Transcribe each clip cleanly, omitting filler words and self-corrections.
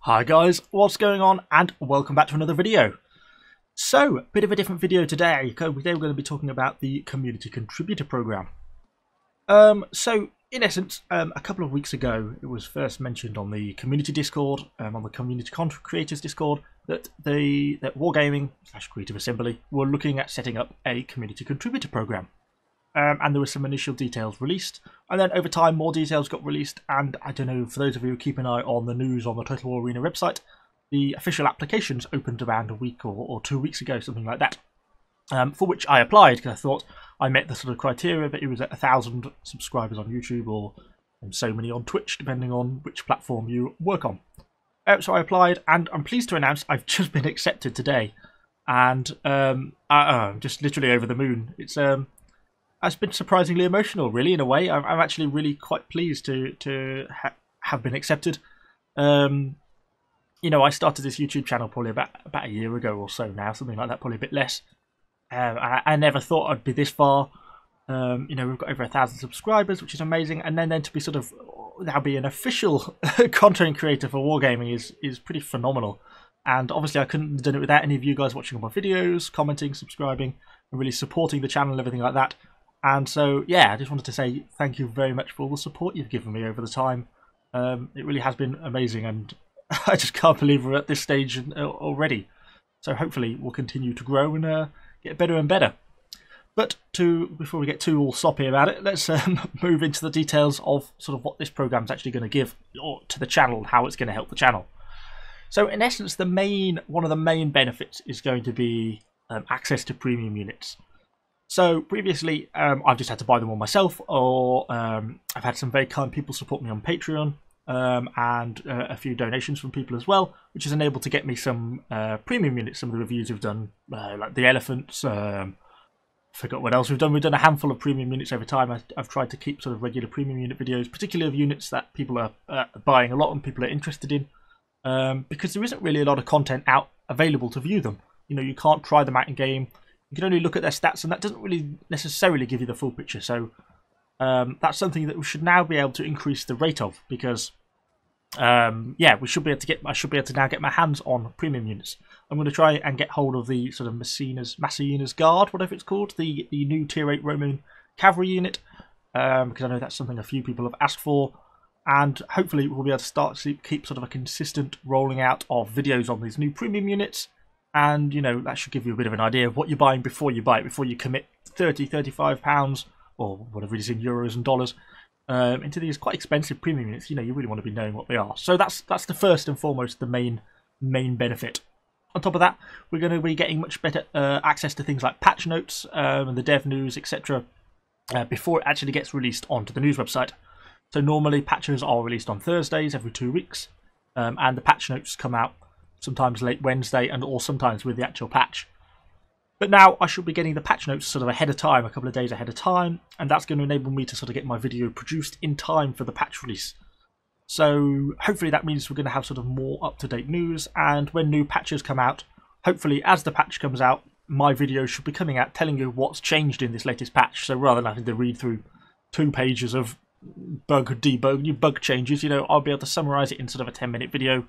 Hi guys, what's going on, and welcome back to another video. So, a bit of a different video today. Today we're going to be talking about the Community Contributor Program. So, in essence, a couple of weeks ago, it was first mentioned on the Community Discord, on the Community Content Creators Discord, that Wargaming / Creative Assembly were looking at setting up a Community Contributor Program. And there were some initial details released, and then over time more details got released, and I don't know, for those of you who keep an eye on the news on the Total War Arena website, the official applications opened around a week or 2 weeks ago, something like that, for which I applied because I thought I met the sort of criteria that it was at 1,000 subscribers on YouTube or so many on Twitch, depending on which platform you work on. So I applied, and I'm pleased to announce I've just been accepted today, and I'm just literally over the moon. It's been surprisingly emotional, really, in a way. I'm actually really quite pleased to have been accepted. You know, I started this YouTube channel probably about a year ago or so now, something like that, probably a bit less. I never thought I'd be this far. You know, we've got over 1,000 subscribers, which is amazing, and then to be sort of now be an official content creator for Wargaming is pretty phenomenal. And obviously, I couldn't have done it without any of you guys watching my videos, commenting, subscribing, and really supporting the channel and everything like that. And so, yeah, I just wanted to say thank you very much for all the support you've given me over the time. It really has been amazing, and I just can't believe we're at this stage already. So hopefully we'll continue to grow and get better and better. But before we get too all soppy about it, let's move into the details of sort of what this program's actually going to give to the channel, how it's going to help the channel. So in essence, one of the main benefits is going to be access to premium units. So previously, I've just had to buy them all myself, or I've had some very kind people support me on Patreon, and a few donations from people as well, which has enabled to get me some premium units. Some of the reviews we've done, like the elephants, forgot what else we've done. We've done a handful of premium units over time. I've tried to keep sort of regular premium unit videos, particularly of units that people are buying a lot and people are interested in, because there isn't really a lot of content out available to view them. You know, you can't try them out in game. You can only look at their stats, and that doesn't really necessarily give you the full picture. So that's something that we should now be able to increase the rate of, because yeah, I should be able to now get my hands on premium units. I'm going to try and get hold of the sort of Massina's Guard, whatever it's called, the new Tier 8 Roman cavalry unit, because I know that's something a few people have asked for, and hopefully we'll be able to start to keep sort of a consistent rolling out of videos on these new premium units. And, you know, that should give you a bit of an idea of what you're buying before you buy it, before you commit £30, £35, or whatever it is in euros and dollars, into these quite expensive premium units. You know, you really want to be knowing what they are. So that's the first and foremost, the main benefit. On top of that, we're going to be getting much better access to things like patch notes and the dev news, etc., before it actually gets released onto the news website. So normally patches are released on Thursdays every 2 weeks, and the patch notes come out sometimes late Wednesday, or sometimes with the actual patch. But now I should be getting the patch notes sort of ahead of time, a couple of days ahead of time, and that's going to enable me to sort of get my video produced in time for the patch release. So hopefully that means we're going to have sort of more up-to-date news, and when new patches come out, hopefully as the patch comes out, my video should be coming out telling you what's changed in this latest patch. So rather than having to read through 2 pages of bug changes, you know, I'll be able to summarize it in sort of a 10-minute video.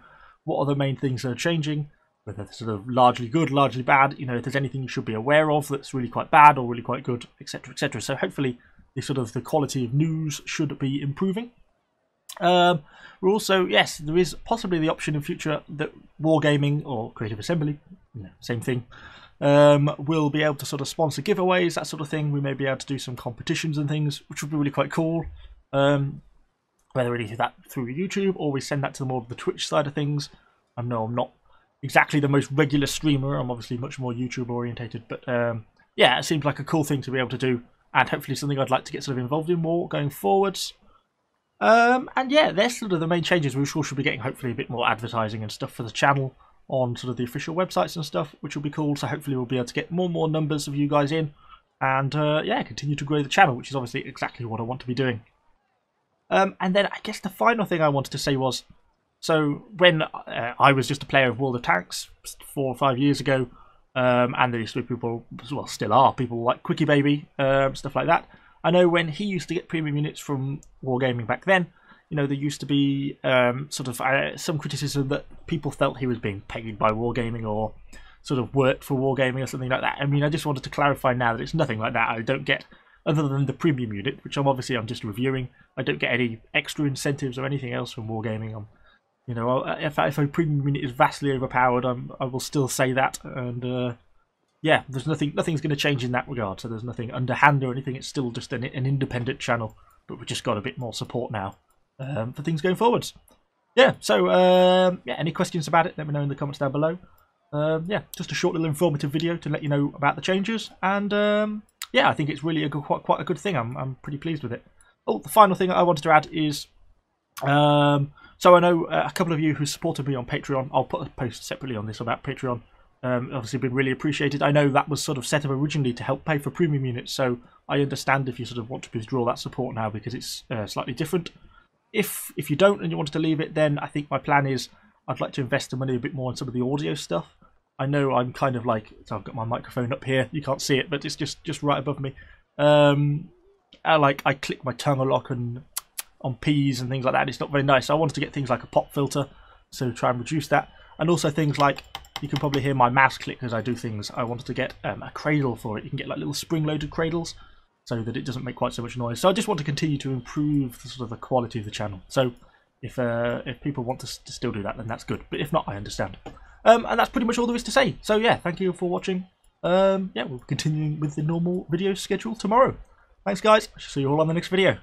What are the main things that are changing? Whether they're sort of largely good, largely bad. You know, if there's anything you should be aware of that's really quite bad or really quite good, etc., etc. So hopefully, the quality of news should be improving. We're also, yes, there is possibly the option in future that Wargaming or Creative Assembly, you know, same thing, will be able to sort of sponsor giveaways, that sort of thing. We may be able to do some competitions and things, which would be really quite cool. Whether we do that through YouTube or we send that to more of the Twitch side of things. I know I'm not exactly the most regular streamer. I'm obviously much more YouTube orientated. But yeah, it seems like a cool thing to be able to do. And hopefully something I'd like to get sort of involved in more going forwards. And yeah, there's sort of the main changes. We should be getting hopefully a bit more advertising and stuff for the channel on sort of the official websites and stuff, which will be cool. So hopefully we'll be able to get more and more numbers of you guys in. And yeah, continue to grow the channel, which is obviously exactly what I want to be doing. And then I guess the final thing I wanted to say was, so when I was just a player of World of Tanks 4 or 5 years ago, and there used to be people, well, still are, people like Quickie Baby, stuff like that. I know when he used to get premium units from Wargaming back then, you know, there used to be sort of some criticism that people felt he was being paid by Wargaming or sort of worked for Wargaming or something like that. I mean, I just wanted to clarify now that it's nothing like that. I don't get, other than the premium unit, which I'm just reviewing, I don't get any extra incentives or anything else from Wargaming. You know, if a premium unit is vastly overpowered, I will still say that, and yeah, there's nothing's going to change in that regard. So there's nothing underhand or anything. It's still just an independent channel, but we've just got a bit more support now for things going forwards. Yeah. So yeah, any questions about it? Let me know in the comments down below. Yeah, just a short little informative video to let you know about the changes, and yeah, I think it's really quite a good thing. I'm pretty pleased with it. Oh, the final thing I wanted to add is. So I know a couple of you who supported me on Patreon. I'll put a post separately on this about Patreon. Obviously been really appreciated. I know that was sort of set up originally to help pay for premium units, so I understand if you sort of want to withdraw that support now because it's slightly different. If you don't and you wanted to leave it, then I think my plan is I'd like to invest the money a bit more in some of the audio stuff. I know I'm kind of like, so I've got my microphone up here. You can't see it, but it's just right above me. I click my tongue a lot and on P's and things like that. It's not very nice. So I wanted to get things like a pop filter, so try and reduce that. And also things like, you can probably hear my mouse click as I do things. I wanted to get a cradle for it. You can get like little spring-loaded cradles so that it doesn't make quite so much noise. So I just want to continue to improve the, sort of the quality of the channel. So if people want to still do that, then that's good. But if not, I understand. And that's pretty much all there is to say. So yeah, thank you for watching. Yeah, we'll be continuing with the normal video schedule tomorrow. Thanks guys. I shall see you all on the next video.